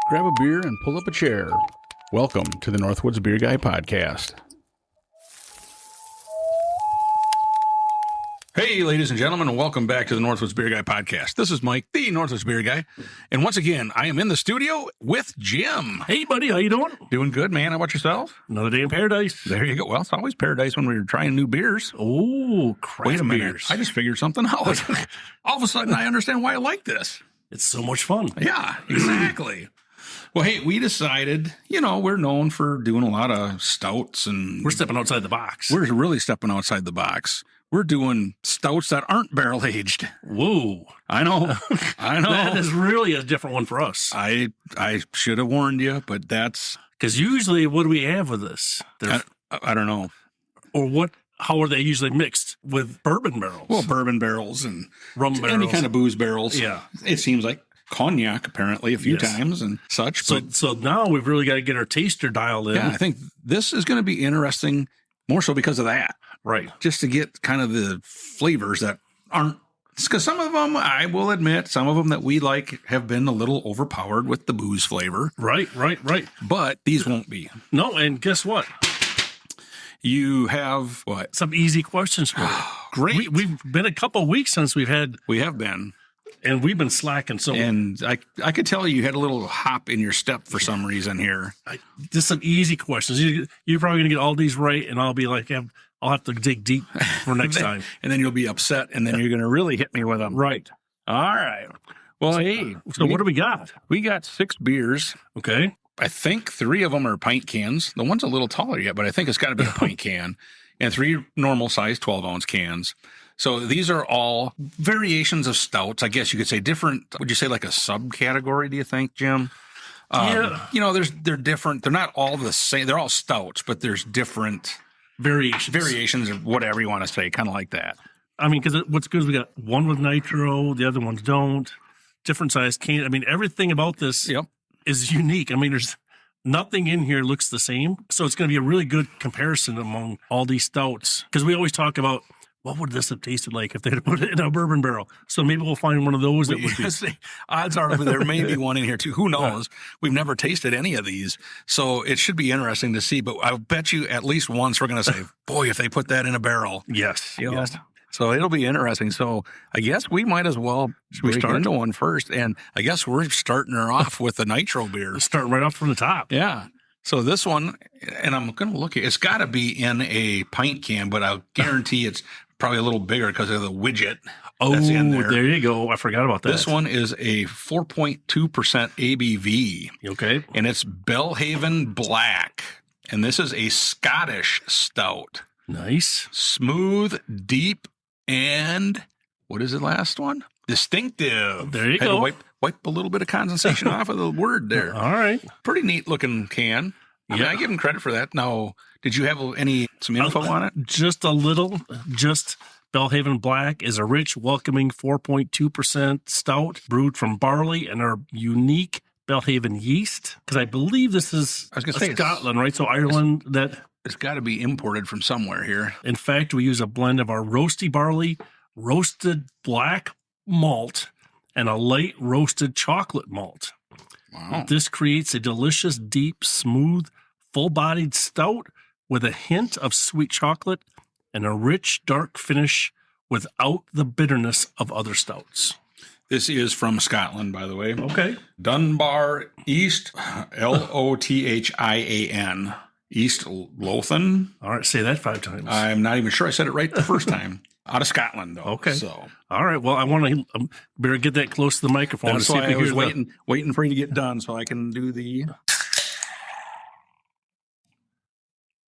grab a beer and pull up a chair. Welcome to the Northwoods Beer Guy Podcast. Hey, ladies and gentlemen, and welcome back to the Northwoods Beer Guy Podcast. This is Mike, the Northwoods Beer Guy. And once again, I am in the studio with Jim. Hey, buddy, how you doing? Doing good, man. How about yourself? Another day in paradise. There you go. Well, it's always paradise when we're trying new beers. Oh, craft Wait a minute. beers. I just figured something out. All of a sudden, I understand why I like this. It's so much fun. Yeah, exactly. Well, hey, we decided, we're known for doing a lot of stouts and We're stepping outside the box. we're really stepping outside the box. We're doing stouts that aren't barrel aged. Whoa. I know. That is really a different one for us. I should have warned you, but that's Because usually, what do we have with this? I don't know. How are they usually mixed? With bourbon barrels? Well, bourbon barrels and rum barrels. any kind of booze barrels. Yeah. It seems like cognac apparently a few Yes. times and such. So now we've really got to get our taster dialed in. Yeah, I think this is going to be interesting more so because of that. Right. Just to get kind of the flavors that aren't, because some of them, I will admit, some of them that we like have been a little overpowered with the booze flavor. Right. But these won't be. No, and guess what? You have what? Some easy questions for you. Great. We've been a couple of weeks since we've had, We have been. and we've been slacking. So And I could tell you had a little hop in your step for some reason here. just some easy questions. You're probably going to get all these right, and I'll be like, I'll have to dig deep for next time. And then you'll be upset, and then you're going to really hit me with them. Right. All right. Well, hey. So what do we got? We got 6 beers. Okay. I think 3 of them are pint cans. The one's a little taller yet, but I think it's got to be a pint can. And 3 normal size 12-ounce cans. So these are all variations of stouts. I guess you could say different. Would you say like a subcategory, do you think, Jim? Yeah. They're different. They're not all the same. They're all stouts, but there's different variations or whatever you want to say, kind of like that. I mean, because what's good is we got one with nitro, the other ones don't. Different size can. I mean, everything about this is unique. I mean, there's nothing in here looks the same. So it's going to be a really good comparison among all these stouts. Because we always talk about, what would this have tasted like if they had put it in a bourbon barrel? So maybe we'll find one of those that would be. Odds are there may be one in here too. Who knows? We've never tasted any of these. So it should be interesting to see. But I'll bet you at least once we're going to say, boy, if they put that in a barrel. Yes. Yes. So it'll be interesting. So I guess we might as well start into one first. And I guess we're starting her off with the nitro beer. Starting right off from the top. Yeah. So this one, and I'm going to look at it's got to be in a pint can, but I'll guarantee it's probably a little bigger because of the widget. Oh, that's in there you go. I forgot about that. This one is a 4.2% ABV. Okay. And it's Belhaven Black. And this is a Scottish stout. Nice. Smooth, deep, and what is the last one? Distinctive. There you Had go. to wipe a little bit of condensation off of the word there. All right. Pretty neat looking can. I mean, I give him credit for that. Now, did you have some info on it? Just a little. Just Belhaven Black is a rich, welcoming 4.2% stout brewed from barley and our unique Belhaven yeast. Because I believe this is Scotland, right? So Ireland, It's got to be imported from somewhere here. In fact, we use a blend of our roasty barley, roasted black malt, and a light roasted chocolate malt. Wow. This creates a delicious, deep, smooth, full-bodied stout with a hint of sweet chocolate and a rich, dark finish without the bitterness of other stouts. This is from Scotland, by the way. Okay. Dunbar East, Lothian. East Lothian. All right, say that 5 times. I'm not even sure I said it right the first time. Out of Scotland, though. Okay. So. All right. Well, I want to better get that close to the microphone. That's to see why if I we was hear waiting for you to get done so I can do the...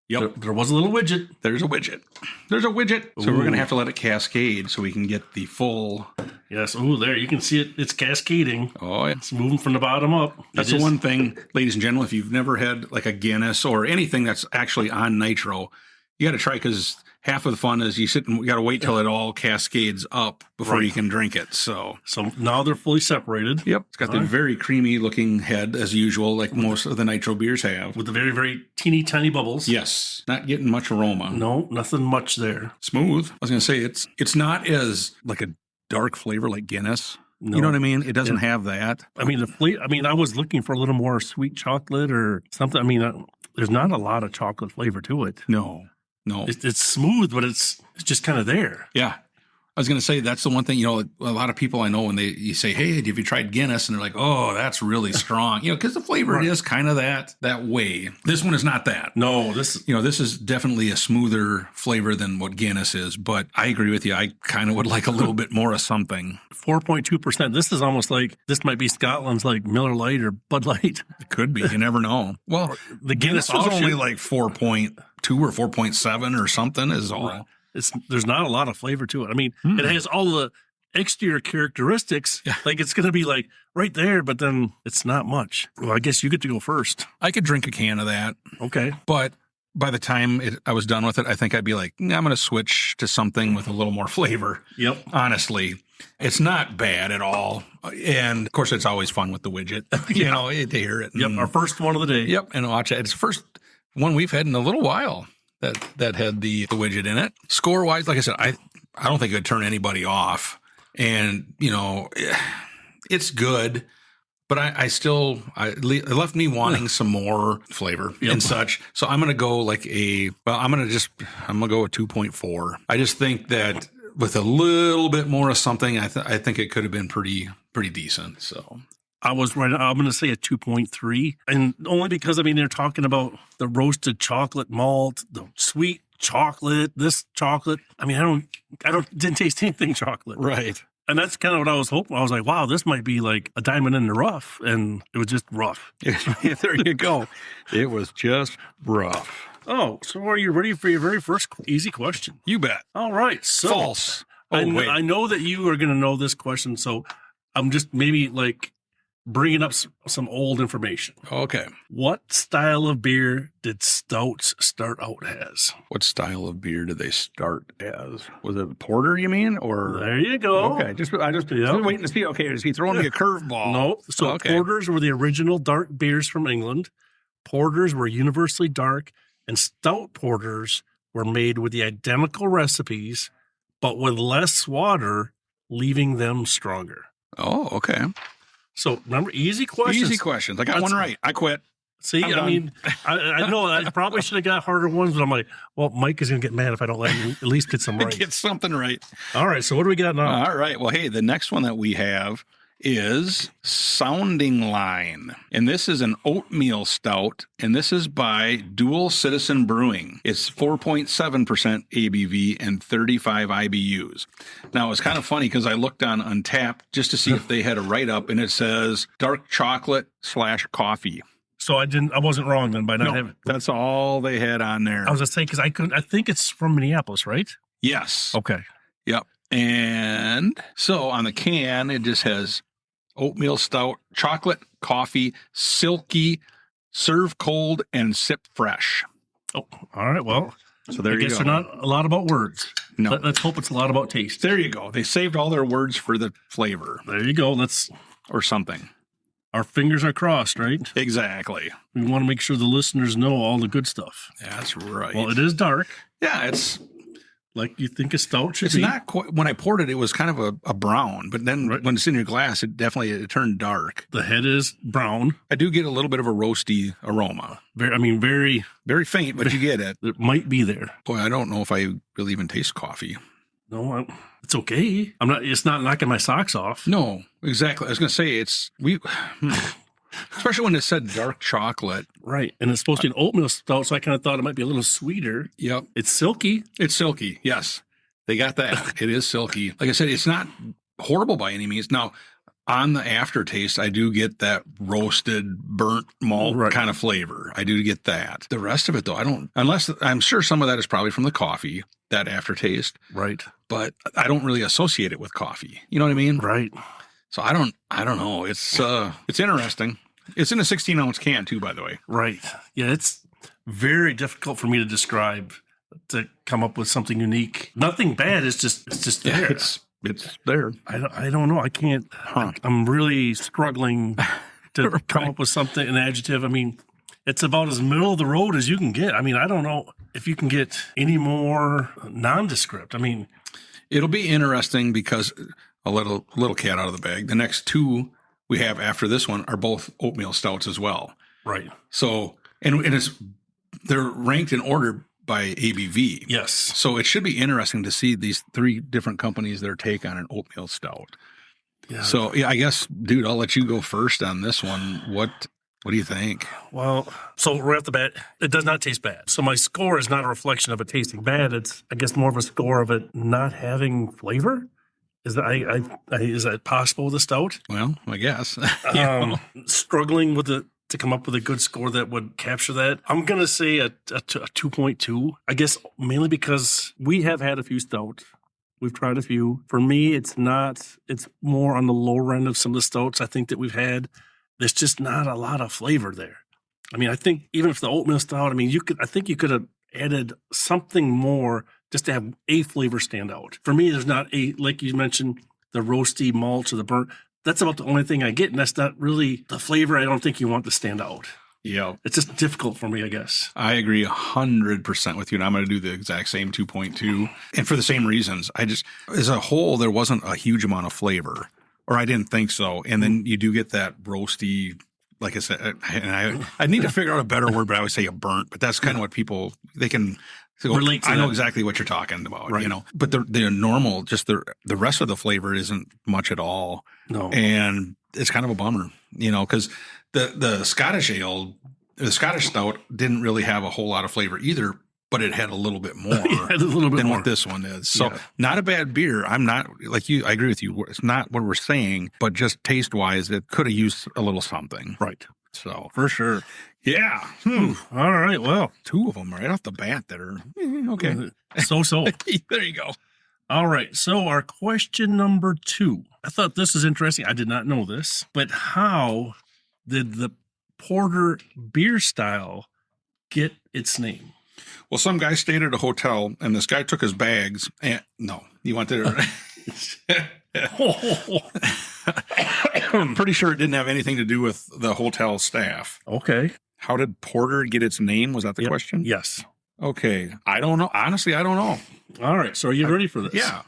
Yep. There was a little widget. There's a widget. So we're going to have to let it cascade so we can get the full... Yes. Oh, there. You can see it. It's cascading. Oh, yeah. It's moving from the bottom up. That's the one thing, ladies and gentlemen, if you've never had like a Guinness or anything that's actually on nitro, you got to try because half of the fun is you got to wait till it all cascades up before you can drink it. So now they're fully separated. Yep. It's got the very creamy looking head as usual, like most of the nitro beers have. With the very, very teeny tiny bubbles. Yes. Not getting much aroma. No, nothing much there. Smooth. I was going to say it's not as like a dark flavor like Guinness. No. You know what I mean? It doesn't have that. I mean, I was looking for a little more sweet chocolate or something. I mean, there's not a lot of chocolate flavor to it. No. It's smooth, but it's just kind of there. Yeah. I was going to say that's the one thing, a lot of people I know when you say, hey, have you tried Guinness? And they're like, oh, that's really strong, because the flavor is kind of that way. This one is not that. No, this is definitely a smoother flavor than what Guinness is, but I agree with you. I kind of would like a little bit more of something. 4.2%. This is almost like, this might be Scotland's like Miller Lite or Bud Light. It could be. You never know. Well, the Guinness was only like 4.2 or 4.7 or something is all. Right. There's not a lot of flavor to it. I mean, it has all the exterior characteristics. Yeah. Like it's going to be like right there, but then it's not much. Well, I guess you get to go first. I could drink a can of that. Okay. But by the time I was done with it, I think I'd be like, I'm going to switch to something with a little more flavor. Yep. Honestly, it's not bad at all. And of course, it's always fun with the widget, to hear it. Yep. Our first one of the day. Yep. And watch it. It's the first one we've had in a little while that had the widget in it. Score wise, like I said, I don't think it would turn anybody off. And, it's good. But it left me wanting some more flavor and such. So I'm going to go I'm going to go with 2.4. I just think that with a little bit more of something, I think it could have been pretty decent. So I was right. I'm going to say a 2.3. And only because, they're talking about the roasted chocolate malt, the sweet chocolate, this chocolate. I didn't taste anything chocolate. Right. And that's kind of what I was hoping. I was like, wow, this might be like a diamond in the rough. And it was just rough. There you go. It was just rough. Oh, so are you ready for your very first easy question? You bet. All right. So, false. Oh, wait. I know that you are going to know this question. So I'm just maybe bringing up some old information. Okay. What style of beer did Stouts start out as? What style of beer did they start as? Was it porter, you mean? Or there you go. Okay. I just waiting to see. Okay, is he throwing me a curveball? No. So porters were the original dark beers from England. Porters were universally dark, and stout porters were made with the identical recipes, but with less water, leaving them stronger. Oh, okay. So remember, easy questions. Easy questions. I got one right. I quit. See, I know I probably should have got harder ones, but I'm like, well, Mike is going to get mad if I don't let him at least get some right. Get something right. All right. So what do we got now? All right. Well, hey, the next one that we have is Sounding Line. And this is an oatmeal stout, and this is by Dual Citizen Brewing. It's 4.7% ABV and 35 IBUs. Now, it's kind of funny because I looked on Untappd just to see if they had a write-up, and it says dark chocolate / coffee. So I wasn't wrong then by not having it. That's all they had on there. I was just saying, because I think it's from Minneapolis, right? Yes. Okay. Yep. And so on the can, it just has oatmeal stout, chocolate, coffee, silky, serve cold, and sip fresh. Oh, all right. Well, so there you go. I guess they're not a lot about words. No. Let's hope it's a lot about taste. There you go. They saved all their words for the flavor. There you go. Or something. Our fingers are crossed, right? Exactly. We want to make sure the listeners know all the good stuff. That's right. Well, it is dark. Yeah, it's like you think a stout should be. It's not quite, when I poured it, it was kind of a brown, but then when it's in your glass, it turned dark. The head is brown. I do get a little bit of a roasty aroma. Very, very faint, but you get it. It might be there. Boy, I don't know if I really even taste coffee. No, it's okay. It's not knocking my socks off. No, exactly. I was going to say especially when it said dark chocolate. Right. And it's supposed to be an oatmeal stout, so I kind of thought it might be a little sweeter. Yep. It's silky. It's silky. Yes. They got that. It is silky. Like I said, it's not horrible by any means. Now, on the aftertaste, I do get that roasted, burnt malt kind of flavor. I do get that. The rest of it, though, I don't, unless I'm sure some of that is probably from the coffee, that aftertaste. Right. But I don't really associate it with coffee. You know what I mean? Right. So I don't know. It's interesting. It's in a 16-ounce can too, by the way. Right. Yeah, it's very difficult for me to describe, to come up with something unique. Nothing bad. It's just there. Yeah, it's there. I don't know. I can't. I'm really struggling to come up with something, an adjective. I mean, it's about as middle of the road as you can get. I mean, I don't know if you can get any more nondescript. I mean, it'll be interesting because a little cat out of the bag. The next two we have after this one are both oatmeal stouts as well. Right. So, and they're ranked in order by ABV. Yes. So it should be interesting to see these three different companies, their take on an oatmeal stout. Yeah. So yeah, I guess, dude, I'll let you go first on this one. What do you think? Well, so right off the bat, it does not taste bad. So my score is not a reflection of it tasting bad. It's, I guess, more of a score of it not having flavor. Is that possible with a stout? Well, I guess. Struggling to come up with a good score that would capture that. I'm going to say a 2.2. I guess mainly because we have had a few stouts. We've tried a few. For me, it's more on the lower end of some of the stouts I think that we've had. There's just not a lot of flavor there. I mean, I think even if the oatmeal stout, I mean, I think you could have added something more just to have a flavor stand out. For me, there's not like you mentioned, the roasty malts or the burnt. That's about the only thing I get, and that's not really the flavor I don't think you want to stand out. Yeah. It's just difficult for me, I guess. I agree 100% with you, and I'm going to do the exact same 2.2. And for the same reasons. As a whole, there wasn't a huge amount of flavor, or I didn't think so. And then you do get that roasty, like I said, and I need to figure out a better word, but I would say a burnt, but that's kind of what people, they can relate to. I know exactly what you're talking about, right. But the normal, just the rest of the flavor isn't much at all. No. And it's kind of a bummer, because the Scottish ale, the Scottish stout didn't really have a whole lot of flavor either, but it had a little bit more than what this one is. So not a bad beer. I'm not like you. I agree with you. It's not what we're saying, but just taste wise, it could have used a little something. Right. So for sure. Yeah. All right. Well, two of them right off the bat that are okay. So. There you go. All right. So our question number 2. I thought this was interesting. I did not know this, but how did the porter beer style get its name? Well, some guy stayed at a hotel, and this guy took his bags. And no, you want to? I'm pretty sure it didn't have anything to do with the hotel staff. Okay. How did porter get its name? Was that the question? Yes. Okay. I don't know. Honestly, I don't know. All right. So are you ready for this? Yeah.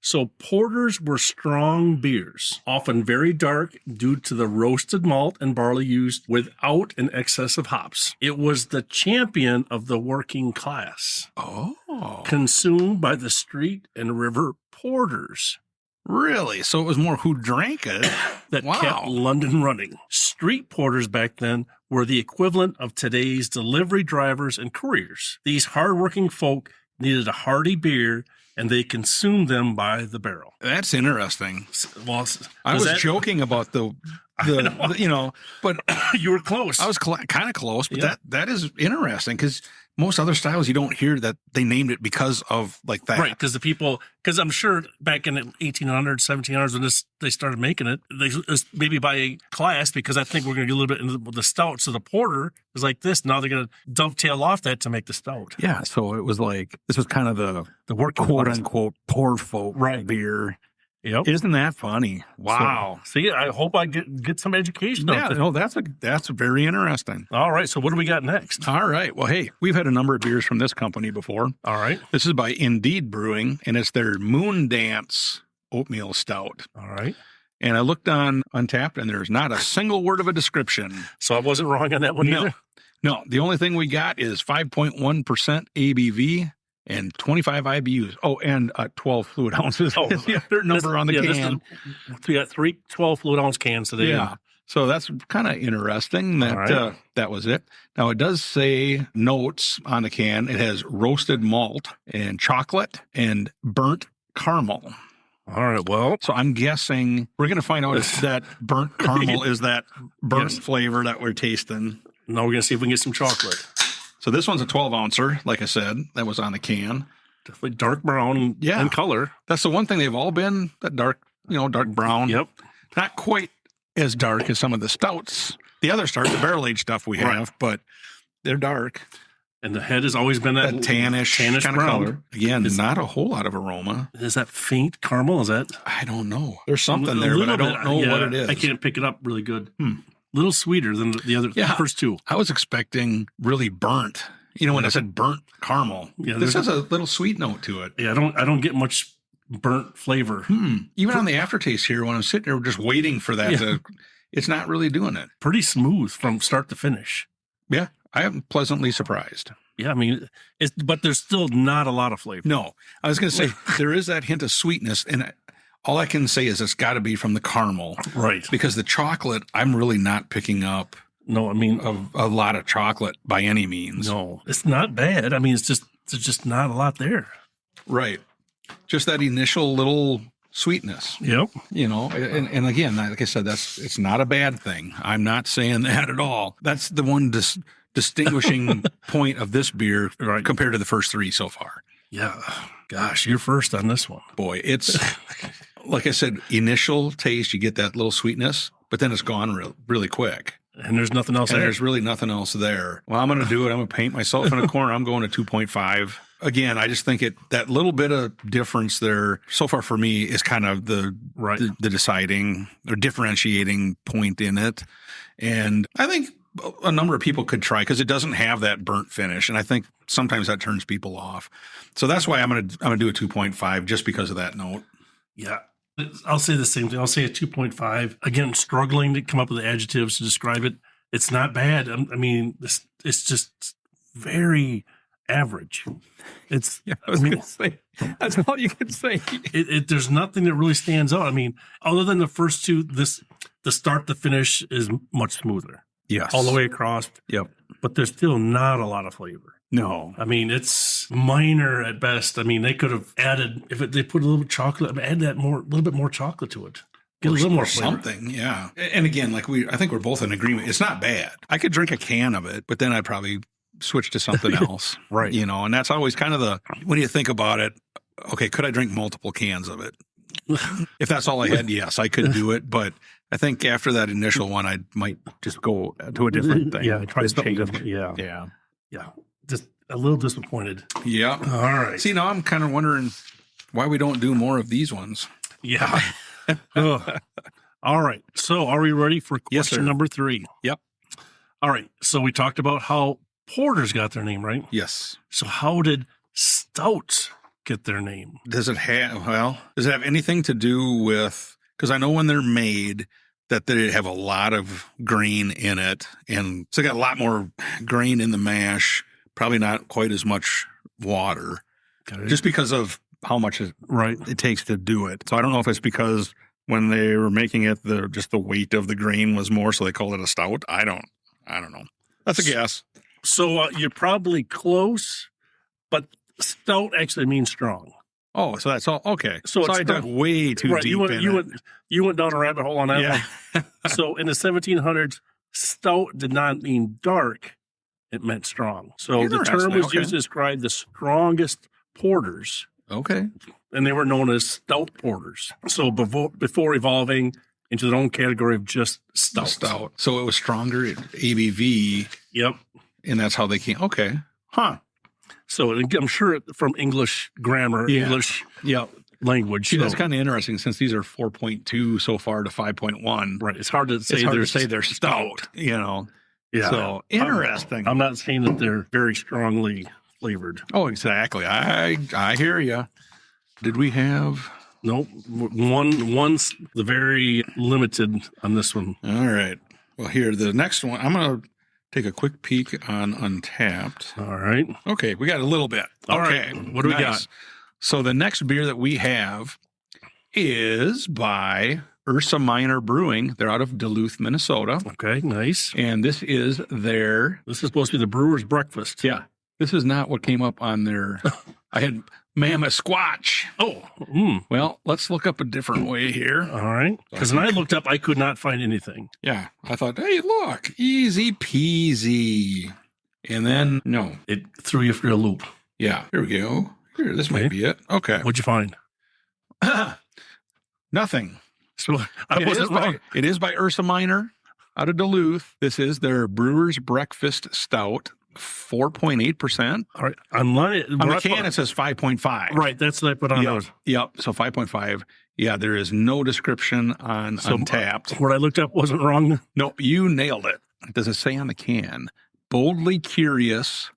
So porters were strong beers, often very dark due to the roasted malt and barley used without an excess of hops. It was the champion of the working class. Oh. Consumed by the street and river porters. Really? So it was more who drank it that kept London running. Street porters back then were the equivalent of today's delivery drivers and couriers. These hardworking folk needed a hearty beer, and they consumed them by the barrel. That's interesting. Well, I was joking about the but you were close. I was kind of close, but that is interesting because most other styles you don't hear that they named it because of like that. Right, because I'm sure back in the 1800s, 1700s when they started making it, they maybe by a class, because I think we're going to get a little bit into the stout. So the porter is like this. Now they're going to dovetail off that to make the stout. Yeah, so it was like, this was kind of the working quote unquote poor folk beer. Yep. Isn't that funny? Wow. So, see, I hope I get some education. Yeah, no, that's very interesting. All right. So what do we got next? All right. Well, hey, we've had a number of beers from this company before. All right. This is by Indeed Brewing, and it's their Moon Dance Oatmeal Stout. All right. And I looked on Untappd, and there's not a single word of a description. So I wasn't wrong on that one either? No. The only thing we got is 5.1% ABV. And 25 IBUs. Oh, and 12 fluid ounces. Oh, the other number on the can. We got 3 12 fluid ounce cans today. Yeah. So that's kind of interesting that that was it. Now, it does say notes on the can. It has roasted malt and chocolate and burnt caramel. All right. Well, so I'm guessing we're going to find out if that burnt caramel is that burnt flavor that we're tasting. No, we're going to see if we can get some chocolate. So this one's a 12-ouncer, like I said, that was on the can. Definitely dark brown in color. That's the one thing they've all been, that dark brown. Yep. Not quite as dark as some of the stouts. The other stouts, the barrel-aged stuff we have, but they're dark. And the head has always been that tannish kind of color. Again, not a whole lot of aroma. Is that faint caramel? Is that? I don't know. There's something there, but I don't know what it is. I can't pick it up really good. Little sweeter than the other first two. I was expecting really burnt. When I said burnt caramel, this has a little sweet note to it. Yeah, I don't get much burnt flavor. Even on the aftertaste here, when I'm sitting there just waiting for that, it's not really doing it. Pretty smooth from start to finish. Yeah, I am pleasantly surprised. Yeah, I mean, but there's still not a lot of flavor. No, I was going to say there is that hint of sweetness, and all I can say is it's got to be from the caramel, right? Because the chocolate, I'm really not picking up. No, I mean a lot of chocolate by any means. No, it's not bad. I mean, there's just not a lot there. Right, just that initial little sweetness. Yep. And again, like I said, it's not a bad thing. I'm not saying that at all. That's the one distinguishing point of this beer compared to the first three so far. Yeah. Gosh, you're first on this one. Boy, it's like I said, initial taste, you get that little sweetness, but then it's gone really quick. And there's nothing else there. There's really nothing else there. Well, I'm going to do it. I'm going to paint myself in a corner. I'm going to 2.5. Again, I just think that little bit of difference there so far for me is kind of the deciding or differentiating point in it. And I think a number of people could try because it doesn't have that burnt finish. And I think sometimes that turns people off. So that's why I'm going to do a 2.5 just because of that note. Yeah. I'll say the same thing. I'll say a 2.5. Again, struggling to come up with the adjectives to describe it. It's not bad. I mean, it's just very average. It's. I was going to say that's all you can say. There's nothing that really stands out. I mean, other than the first two, the start to finish is much smoother. Yes, all the way across. Yep. But there's still not a lot of flavor. No. I mean, it's minor at best. I mean, they could have added, they put a little bit chocolate, add that little bit more chocolate to it. Get a little more flavor. Something, yeah. And again, I think we're both in agreement. It's not bad. I could drink a can of it, but then I'd probably switch to something else. Right. And that's always kind of when you think about it, okay, could I drink multiple cans of it? If that's all I had, yes, I could do it. But I think after that initial one, I might just go to a different thing. Yeah, try to change it. Yeah. Just a little disappointed. Yeah. All right. See, now I'm kind of wondering why we don't do more of these ones. Yeah. All right. So are we ready for question number 3? Yep. All right. So we talked about how porters got their name, right? Yes. So how did stouts get their name? Does it have anything to do with, because I know when they're made that they have a lot of grain in it, and so they got a lot more grain in the mash, probably not quite as much water, just because of how much it takes to do it. So I don't know if it's because when they were making it, just the weight of the grain was more, so they called it a stout. I don't know. That's a guess. So you're probably close, but stout actually means strong. Oh, so that's all. Okay. So I dug way too deep you went down a rabbit hole on that one. So in the 1700s, stout did not mean dark. It meant strong. So the term was used to describe the strongest porters. Okay. And they were known as stout porters. So before evolving into their own category of just stout. So it was stronger ABV. Yep. And that's how they came. Okay. Huh. So I'm sure from English grammar, English language. See, that's kind of interesting since these are 4.2 so far to 5.1. Right. It's hard to say they're stout, Yeah. So interesting. I'm not saying that they're very strongly flavored. Oh, exactly. I hear you. Did we have? Nope. One's the very limited on this one. All right. Well, here, the next one, I'm going to take a quick peek on Untapped. All right. Okay. We got a little bit. All right. What do we got? So the next beer that we have is by Ursa Minor Brewing. They're out of Duluth, Minnesota. Okay. Nice. And this is This is supposed to be the brewer's breakfast. Yeah. This is not what came up on their... I had Mammoth Squatch. Oh. Well, let's look up a different way here. All right. Because when I looked up, I could not find anything. Yeah. I thought, hey, look, easy peasy. And then, no. It threw you for a loop. Yeah. Here we go. Here, this might be it. Okay. What'd you find? Nothing. So I wasn't wrong. It is by Ursa Minor out of Duluth. This is their Brewer's Breakfast Stout. 4.8%. All right. On the can, it says 5.5. Right. That's what I put on those. Yep. So 5.5. Yeah, there is no description on Untapped. What I looked up wasn't wrong. Nope. You nailed it. Does it say on the can? Boldly curious,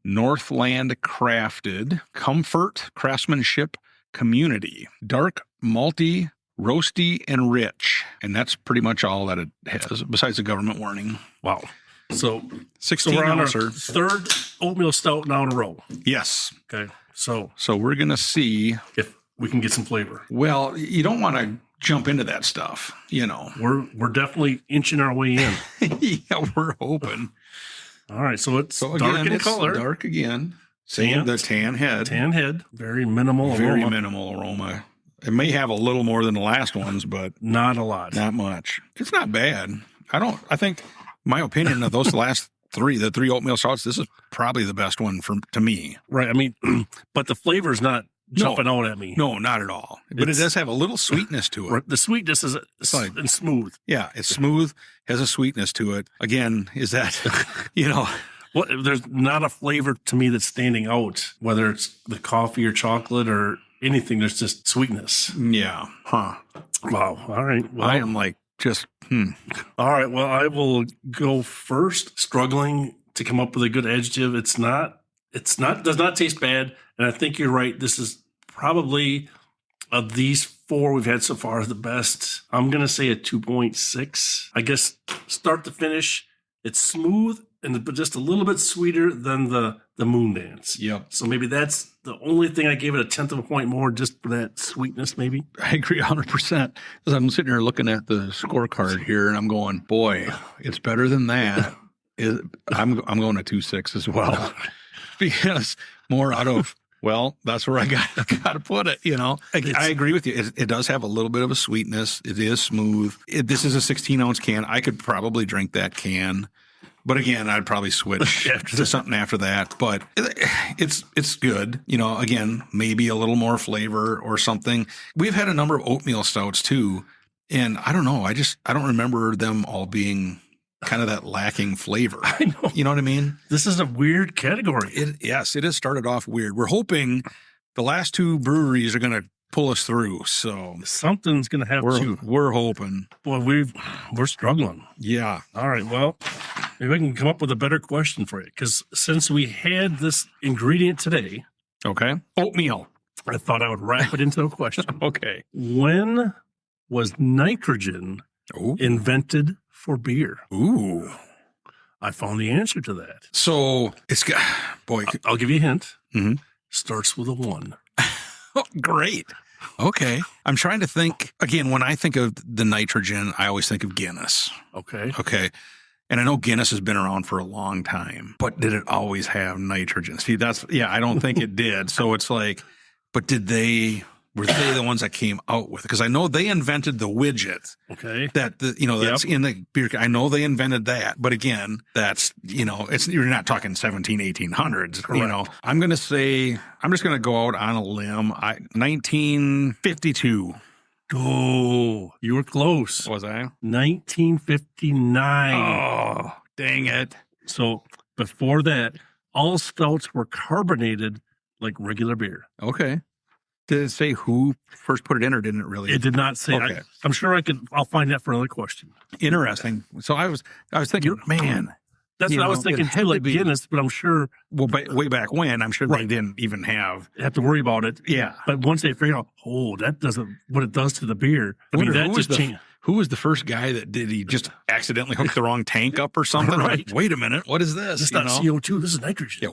Northland crafted, comfort, craftsmanship, Community. Dark, malty, roasty, and rich. And that's pretty much all that it has, besides the government warning. Wow. So 16 we're on our ouncer. third oatmeal stout now in a row. Yes. Okay. So we're going to see if we can get some flavor. Well, you don't want to jump into that stuff, We're definitely inching our way in. Yeah, we're hoping. All right. So it's So dark again, in it's color. dark again. Same, the tan head. Tan head. Very minimal Very aroma. minimal aroma. It may have a little more than the last ones, but Not a lot. not much. It's not bad. I think my opinion of those last the three oatmeal stouts, this is probably the best one to me. Right. I mean, but the flavor is not jumping out at me. No, not at all. But it does have a little sweetness to it. The sweetness is and smooth. Yeah, it's smooth, has a sweetness to it. Again, is that, Well, there's not a flavor to me that's standing out, whether it's the coffee or chocolate or anything. There's just sweetness. Yeah. Huh. Wow. All right. Well, I am like just, All right. Well, I will go first, struggling to come up with a good adjective. Does not taste bad. And I think you're right. This is probably, of these four we've had so far, the best. I'm going to say a 2.6. I guess start to finish, it's smooth but just a little bit sweeter than the Moon Dance. Yep. So maybe that's the only thing I gave it a 1/10 of a point more, just for that sweetness, maybe. I agree 100%. Because I'm sitting here looking at the scorecard here and I'm going, boy, it's better than that. I'm going to 2.6 as well. Because more out of, well, that's where I got to put it, I agree with you. It does have a little bit of a sweetness. It is smooth. This is a 16-ounce can. I could probably drink that can. But again, I'd probably switch to something after that. But it's good. Again, maybe a little more flavor or something. We've had a number of oatmeal stouts too. And I don't know. I don't remember them all being kind of that lacking flavor. I know. You know what I mean? This is a weird category. Yes, it has started off weird. We're hoping the last two breweries are going to pull us through. So something's going to have to. We're hoping. Boy, we're struggling. Yeah. All right. Well, maybe I can come up with a better question for you, because since we had this ingredient today, okay, oatmeal, I thought I would wrap it into a question. Okay. When was nitrogen invented for beer? Ooh. I found the answer to that. So it's got, boy. I'll give you a hint. Mm-hmm. Starts with a 1. Oh, great. Okay. I'm trying to think. Again, when I think of the nitrogen, I always think of Guinness. Okay. And I know Guinness has been around for a long time, but did it always have nitrogen? See, I don't think it did. So it's like, but were they the ones that came out with it? Because I know they invented the widget. Okay. That's in the beer. I know they invented that. But again, that's, you're not talking 1800s. Correct. I'm just going to go out on a limb. 1952. Oh, you were close. Was I? 1959. Oh, dang it. So before that, all stouts were carbonated like regular beer. Okay. Did it say who first put it in, or didn't it really? It did not say. Okay. I'm sure I'll find that for another question. Interesting. So I was thinking, man. That's what I was thinking too, like Guinness, but I'm sure. Well, way back when, I'm sure they didn't even have to worry about it. Yeah. But once they figured out, that doesn't what it does to the beer. I mean, that just changed. Who was the first guy that he just accidentally hooked the wrong tank up or something? Right. Like, wait a minute, what is this? It's not CO2. This is nitrogen.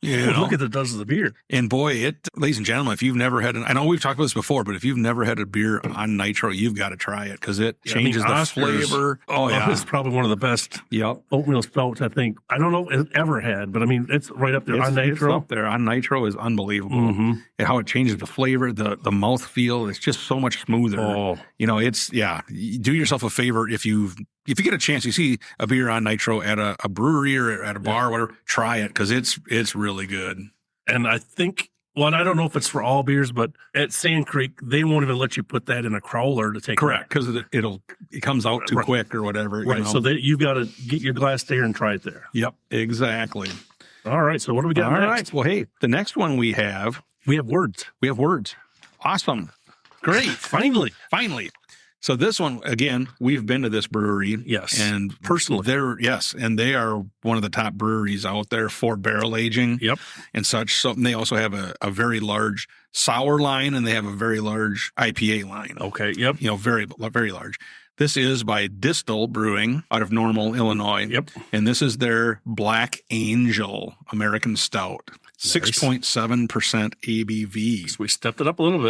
Yeah. Look at the does of the beer. And boy, ladies and gentlemen, if you've never had I know we've talked about this before, but if you've never had a beer on nitro, you've got to try it because it changes the flavor. Oh yeah, it's probably one of the best. Yep. Oatmeal stouts I think. I don't know if it ever had, but I mean it's right up there on nitro. It's up there on nitro is unbelievable. Mm-hmm. And how it changes the flavor, the mouthfeel. It's just so much smoother. Oh. Do yourself a favor if you get a chance, you see a beer on nitro at a brewery or at a bar or whatever, try it because it's really good. And I think, I don't know if it's for all beers, but at Sand Creek, they won't even let you put that in a crowler to take. Correct, because it comes out too quick or whatever. Right, so you've got to get your glass there and try it there. Yep, exactly. All right, so what do we got next? All right, well, hey, the next one we have words. Awesome. Great. Finally. So this one, again, we've been to this brewery. Yes. And personally. And they are one of the top breweries out there for barrel aging. Yep. And such. So they also have a very large sour line, and they have a very large IPA line. Okay. Yep. Very, very large. This is by Distal Brewing out of Normal, Illinois. Yep. And this is their Black Angel American Stout. 6.7% ABV. So we stepped it up a little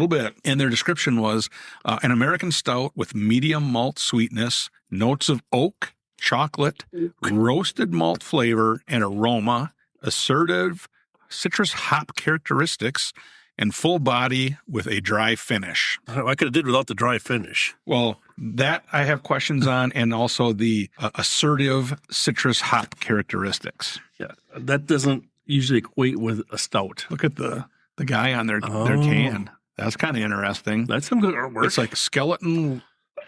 bit. And their description was an American stout with medium malt sweetness, notes of oak, chocolate, roasted malt flavor and aroma, assertive citrus hop characteristics, and full body with a dry finish. I could have did without the dry finish. Well, that I have questions on, and also the assertive citrus hop characteristics. Yeah, that doesn't usually equate with a stout. Look at the guy on their can. That's kind of interesting. That's some good artwork. It's like a skeleton.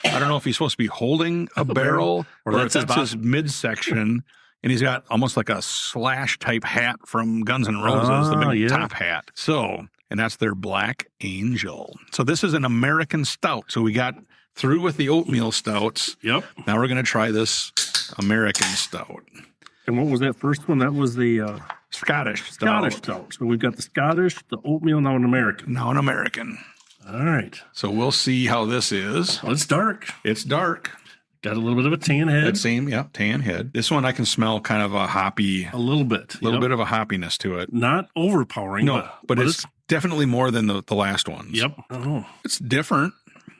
I don't know if he's supposed to be holding a barrel or if that's his midsection. And he's got almost like a slash type hat from Guns N' Roses, the big top hat. So, and that's their Black Angel. So this is an American stout. So we got through with the oatmeal stouts. Yep. Now we're going to try this American stout. And what was that first one? That was the Scottish stout. So we've got the Scottish, the oatmeal, now an American. Now an American. All right. So we'll see how this is. Well, it's dark. It's dark. Got a little bit of a tan head. Tan head. This one I can smell kind of a hoppy. A little bit. A little bit of a hoppiness to it. Not overpowering. No, but it's definitely more than the last ones. Yep. Oh. It's different.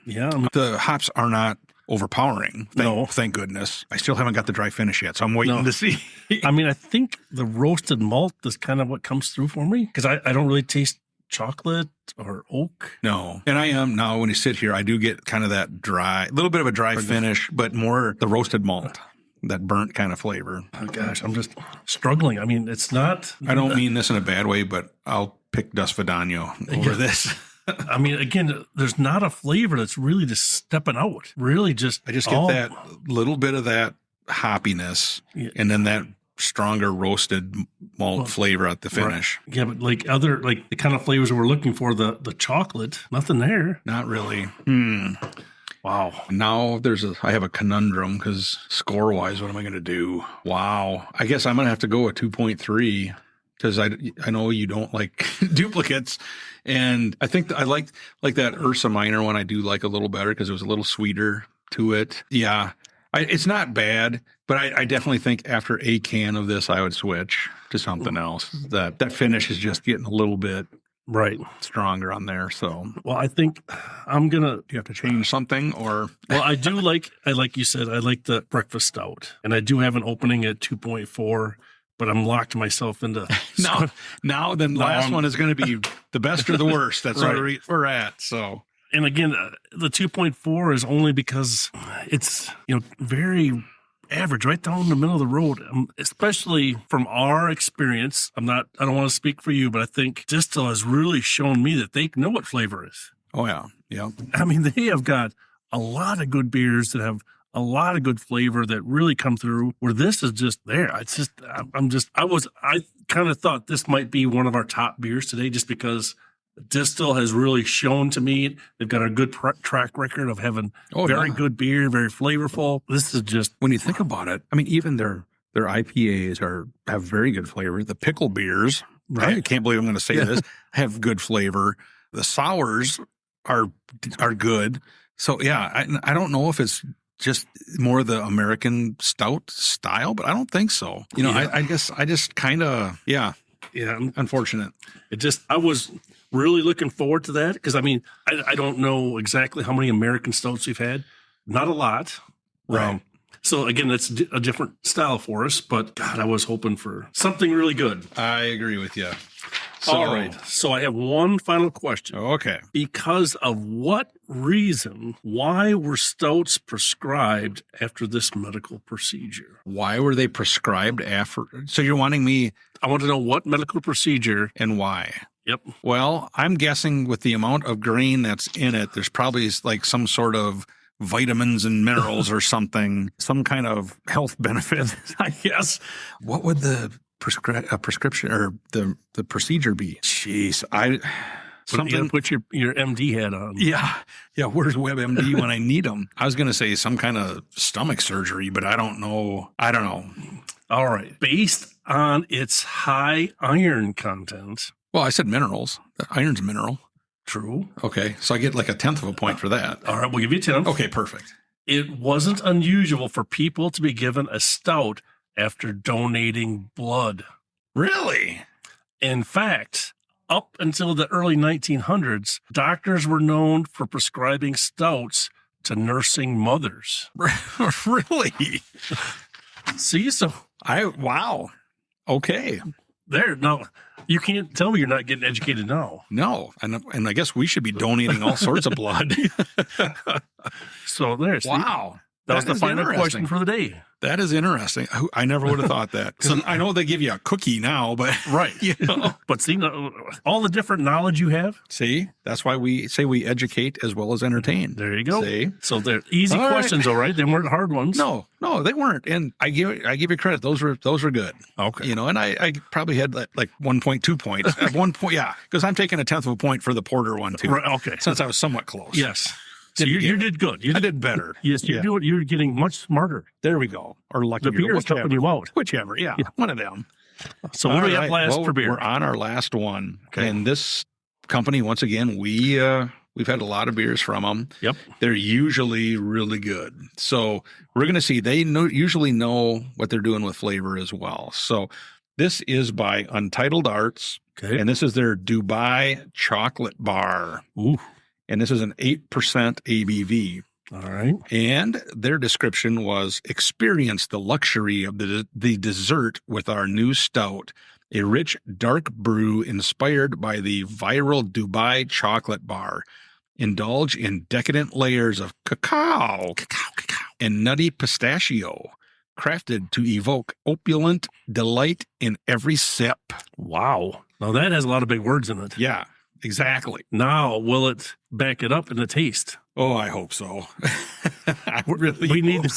Yeah. The hops are not overpowering. Thank goodness. I still haven't got the dry finish yet, so I'm waiting to see. I mean, I think the roasted malt is kind of what comes through for me because I don't really taste chocolate or oak. No. And I am now, when you sit here, I do get kind of that dry, a little bit of a dry finish, but more the roasted malt, that burnt kind of flavor. Oh gosh, I'm just struggling. I mean, it's not. I don't mean this in a bad way, but I'll pick Dos Vidano over this. I mean, again, there's not a flavor that's really just stepping out. Really just. I just get that little bit of that hoppiness and then that stronger roasted malt flavor at the finish. Right. Yeah, but like the kind of flavors we're looking for, the chocolate, nothing there. Not really. Wow. Now I have a conundrum because score wise, what am I going to do? Wow. I guess I'm going to have to go with 2.3 because I know you don't like duplicates. And I think I like that Ursa Minor one. I do like a little better because it was a little sweeter to it. Yeah. It's not bad, but I definitely think after a can of this, I would switch to something else. That finish is just getting a little bit stronger on there. So, well, I think I'm gonna. Do you have to change something, or? Well, I do like you said, I like the breakfast stout, and I do have an opening at 2.4. But I'm locked myself into now. Then last one is going to be the best or the worst. That's where we're at. So. And again, the 2.4 is only because it's, very average, right down the middle of the road, especially from our experience. I don't want to speak for you, but I think Distal has really shown me that they know what flavor is. Oh, yeah. Yeah. I mean, they have got a lot of good beers that have a lot of good flavor that really come through where this is just there. It's just, I kind of thought this might be one of our top beers today just because Distal has really shown to me they've got a good track record of having very good beer, very flavorful. This is just, when you think about it, I mean, even their IPAs have very good flavor. The pickle beers, right? I can't believe I'm going to say this, have good flavor. The sours are good. So yeah, I don't know if it's just more the American stout style, but I don't think so. I just kind of, unfortunate. I was really looking forward to that because, I mean, I don't know exactly how many American stouts we've had. Not a lot. Right. So, again, that's a different style for us, but God, I was hoping for something really good. I agree with you. All right. So I have one final question. Okay. Because of what reason, why were stouts prescribed after this medical procedure? Why were they prescribed after? So you're wanting me... I want to know what medical procedure. And why. Yep. Well, I'm guessing with the amount of grain that's in it, there's probably like some sort of vitamins and minerals or something, some kind of health benefit, I guess. What would the prescription or the procedure be? Jeez, something. Put your MD hat on. Yeah. Where's WebMD when I need them? I was going to say some kind of stomach surgery, but I don't know. All right. Based on its high iron content. Well, I said minerals. Iron's a mineral. True. Okay. So I get like 1/10 of a point for that. All right. We'll give you 10. Okay. Perfect. It wasn't unusual for people to be given a stout after donating blood. Really? In fact, up until the early 1900s, doctors were known for prescribing stouts to nursing mothers. Really? See, so wow. Okay. there. No, you can't tell me you're not getting educated now. No. And I guess we should be donating all sorts of blood. So there. Wow. That was the final question for the day. That is interesting. I never would have thought that. So I know they give you a cookie now, but right. But see, all the different knowledge you have. See, that's why we say we educate as well as entertain. There you go. See? So they're easy questions, all right. They weren't hard ones. No, they weren't. And I give you credit. Those were good. Okay. And I probably had like 1.2 points at one point. Yeah, because I'm taking 1/10 of a point for the porter one too. Right, okay. Since I was somewhat close. Yes. So you did good. I did better. Yes, you're getting much smarter. There we go. Or lucky. The beer is helping you out. Whichever. Yeah, one of them. So what do we have last for beer? We're on our last one. Okay. And this company, once again, we've had a lot of beers from them. Yep. They're usually really good. So we're going to see. They usually know what they're doing with flavor as well. So this is by Untitled Arts. Okay. And this is their Dubai Chocolate Bar. Ooh. And this is an 8% ABV. All right. And their description was, experience the luxury of the dessert with our new stout, a rich dark brew inspired by the viral Dubai chocolate bar. Indulge in decadent layers of cacao and nutty pistachio, crafted to evoke opulent delight in every sip. Wow. Now that has a lot of big words in it. Yeah, exactly. Now, will it back it up in the taste? Oh, I hope so. I We need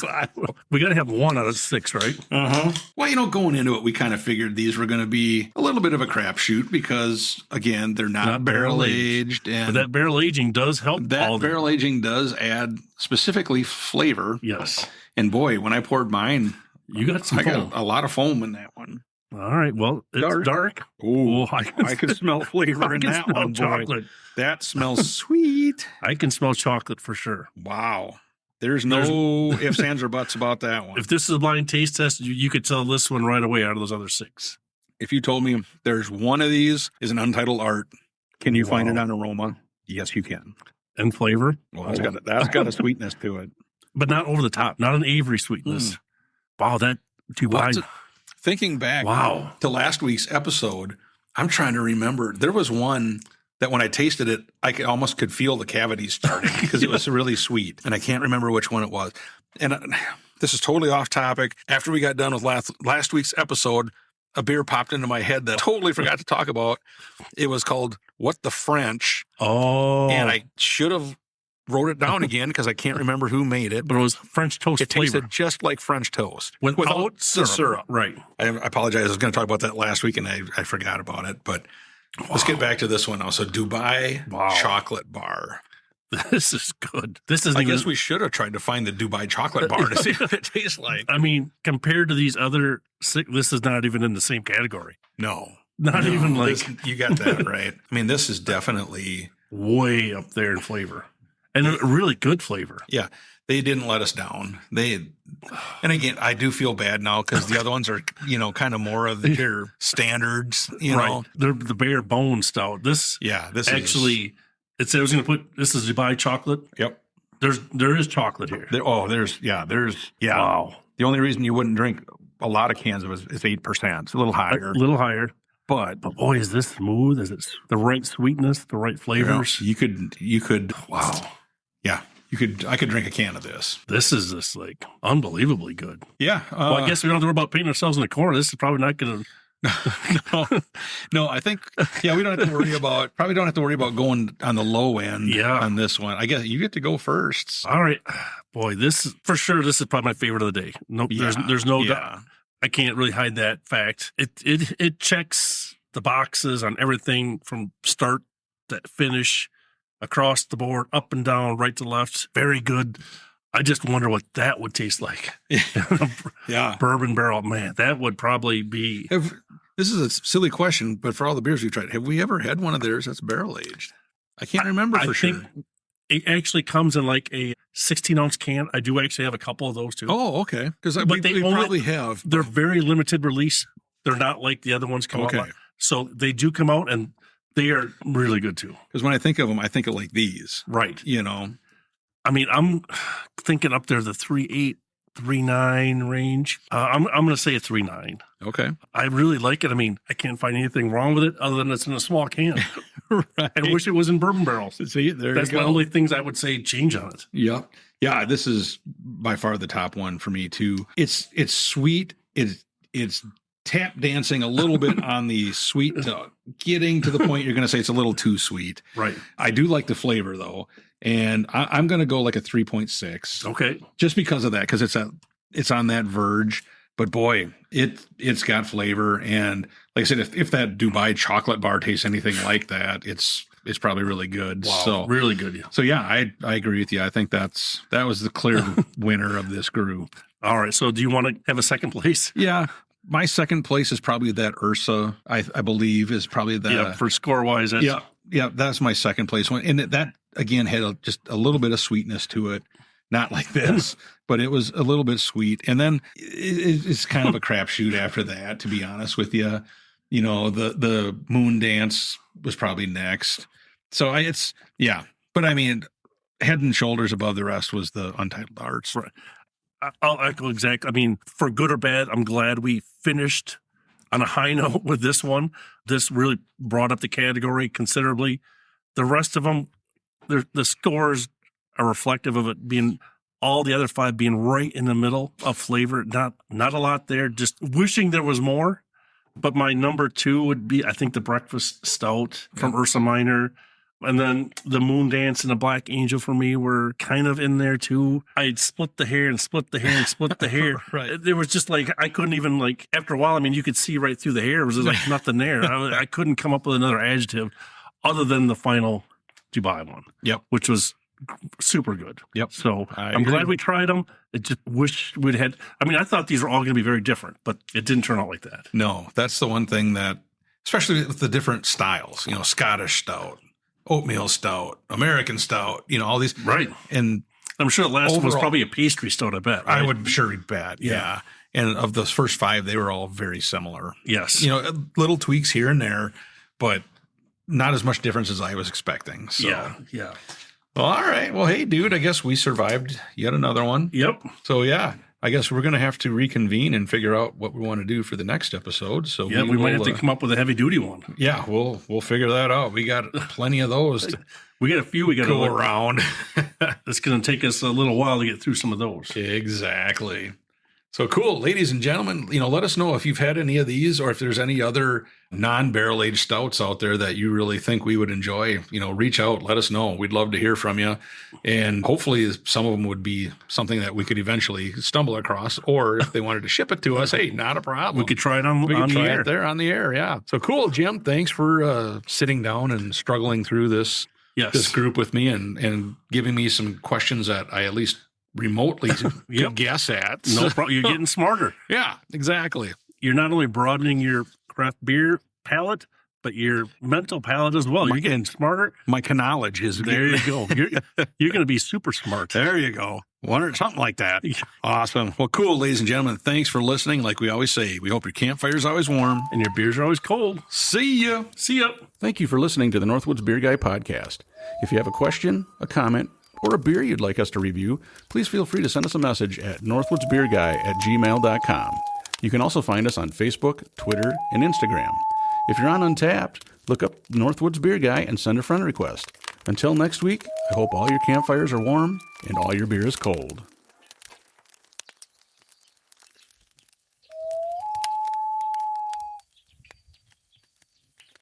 we got to have 1 out of 6, right? Uh-huh. Well, going into it, we kind of figured these were going to be a little bit of a crapshoot because, again, they're not barrel aged. But that barrel aging does help. That barrel aging does add specifically flavor. Yes. And boy, when I poured mine, you got some foam. got a lot of foam in that one. All right. Well, it's dark. Oh, I can smell flavor in that one. Chocolate. Boy. That smells sweet. I can smell chocolate for sure. Wow. There's no ifs, ands, or buts about that one. If this is a blind taste test, you could tell this one right away out of those other 6. If you told me there's one of these is an Untitled Art, can you find it on aroma? Yes, you can. And flavor? Well, that's got a sweetness to it. But not over the top, not an Avery sweetness. Wow, that Dubai. Thinking back to last week's episode, I'm trying to remember. There was one that when I tasted it, I could feel the cavities starting because it was really sweet. And I can't remember which one it was. And this is totally off topic. After we got done with last week's episode, a beer popped into my head that I totally forgot to talk about. It was called What the French. Oh. And I should have wrote it down again because I can't remember who made it. But it was French toast It flavor. tasted just like French toast. Without the syrup. Right. I apologize. I was going to talk about that last week and I forgot about it. But let's get back to this one now. So Dubai Chocolate Bar. This is good. I guess we should have tried to find the Dubai Chocolate Bar to see what it tastes like. I mean, compared to these other, this is not even in the same category. No. Not even like. You got that right. I mean, this is definitely way up there in flavor. And a really good flavor. Yeah. They didn't let us down. And again, I do feel bad now because the other ones are, kind of more of their standards, know. They're the bare bone stout. This actually, it said I was going to put, this is Dubai chocolate. Yep. There is chocolate here. Wow. The only reason you wouldn't drink a lot of cans of it is 8%. It's a little higher. A little higher. But boy, is this smooth? Is it the right sweetness, the right flavors? You could. Wow. Yeah. I could drink a can of this. This is just like unbelievably good. Yeah. Well, I guess we don't have to worry about painting ourselves in the corner. This is probably not going to. No, I think, we don't have to worry about, going on the low end on this one. I guess you get to go first. All right. Boy, this is probably my favorite of the day. Nope. There's no doubt. I can't really hide that fact. It checks the boxes on everything from start that finish across the board, up and down, right to left. Very good. I just wonder what that would taste like. Yeah. Bourbon barrel, man, that would probably be. This is a silly question, but for all the beers we've tried, have we ever had one of theirs that's barrel aged? I can't remember for sure. It actually comes in like a 16-ounce can. I do actually have a couple of those too. Oh, okay. Because we probably have. They're very limited release. They're not like the other ones come out. So they do come out, and they are really good too. Because when I think of them, I think of like these. Right. You know. I mean, I'm thinking up there the 3.8, 3.9 range. I'm going to say a 3.9. Okay. I really like it. I mean, I can't find anything wrong with it other than it's in a small can. Right. I wish it was in bourbon barrels. See, That's the only things I would say change on it. Yeah. Yeah, this is by far the top one for me too. It's sweet. It's tap dancing a little bit on the sweet to getting to the point you're going to say it's a little too sweet. Right. I do like the flavor though. And I'm going to go like a 3.6. Okay. Just because of that, because it's on that verge. But boy, it's got flavor. And like I said, if that Dubai chocolate bar tastes anything like that, it's probably really good. Wow, so really good. Yeah. So yeah, I agree with you. I think that was the clear winner of this group. All right. So do you want to have a second place? Yeah. My second place is probably that Ursa, I believe, is probably that. Yeah, for score-wise. Yeah, that's my second place one. And that, again, had just a little bit of sweetness to it. Not like this, but it was a little bit sweet. And then it's kind of a crapshoot after that, to be honest with you. You know, the Moon Dance was probably next. So But I mean, head and shoulders above the rest was the Untitled Arts. Right. I'll echo exactly. I mean, for good or bad, I'm glad we finished on a high note with this one. This really brought up the category considerably. The rest of them, the scores are reflective of it being all the other five being right in the middle of flavor. Not a lot there. Just wishing there was more. But my number two would be, I think, the Breakfast Stout from Ursa Minor. And then the Moon Dance and the Black Angel for me were kind of in there too. I'd split the hair and split the hair and split the hair. Right. There was just like, I couldn't even like, after a while, I mean, you could see right through the hair. It was just like nothing there. I couldn't come up with another adjective other than the final Dubai one. Yep. Which was super good. Yep. So I'm glad we tried them. I just wish we'd had, I mean, I thought these were all going to be very different, but it didn't turn out like that. No, that's the one thing that, especially with the different styles, Scottish stout, oatmeal stout, American stout, all these. Right. And I'm sure the last one was probably a pastry stout, I bet. Right? I would sure bet. Yeah. And of those first five, they were all very similar. Yes. Little tweaks here and there, but not as much difference as I was expecting. So. Yeah. Well, all right. Well, hey, dude, I guess we survived yet another one. Yep. So, yeah, I guess we're going to have to reconvene and figure out what we want to do for the next episode. So we might have to come up with a heavy duty one. Yeah, we'll figure that out. We got plenty of those. We got a few we got to go around. It's going to take us a little while to get through some of those. Exactly. So cool. Ladies and gentlemen, let us know if you've had any of these or if there's any other non-barrel aged stouts out there that you really think we would enjoy. Reach out, let us know. We'd love to hear from you. And hopefully some of them would be something that we could eventually stumble across, or if they wanted to ship it to us, hey, not a problem. We could try it on the air. It there on the air. Yeah. So cool, Jim. Thanks for sitting down and struggling through this group with me and giving me some questions that I at least remotely to guess at. No problem. You're getting smarter. Yeah, exactly. You're not only broadening your craft beer palate, but your mental palate as well. You're getting smarter. My knowledge is there. You go. You're going to be super smart. There you go. Something like that. Awesome. Well, cool, ladies and gentlemen. Thanks for listening. Like we always say, we hope your campfire's always warm and your beers are always cold. See ya. See ya. Thank you for listening to the Northwoods Beer Guy podcast. If you have a question, a comment, or a beer you'd like us to review, please feel free to send us a message at northwoodsbeerguy@gmail.com. You can also find us on Facebook, Twitter, and Instagram. If you're on Untappd, look up Northwoods Beer Guy and send a friend request. Until next week, I hope all your campfires are warm and all your beer is cold.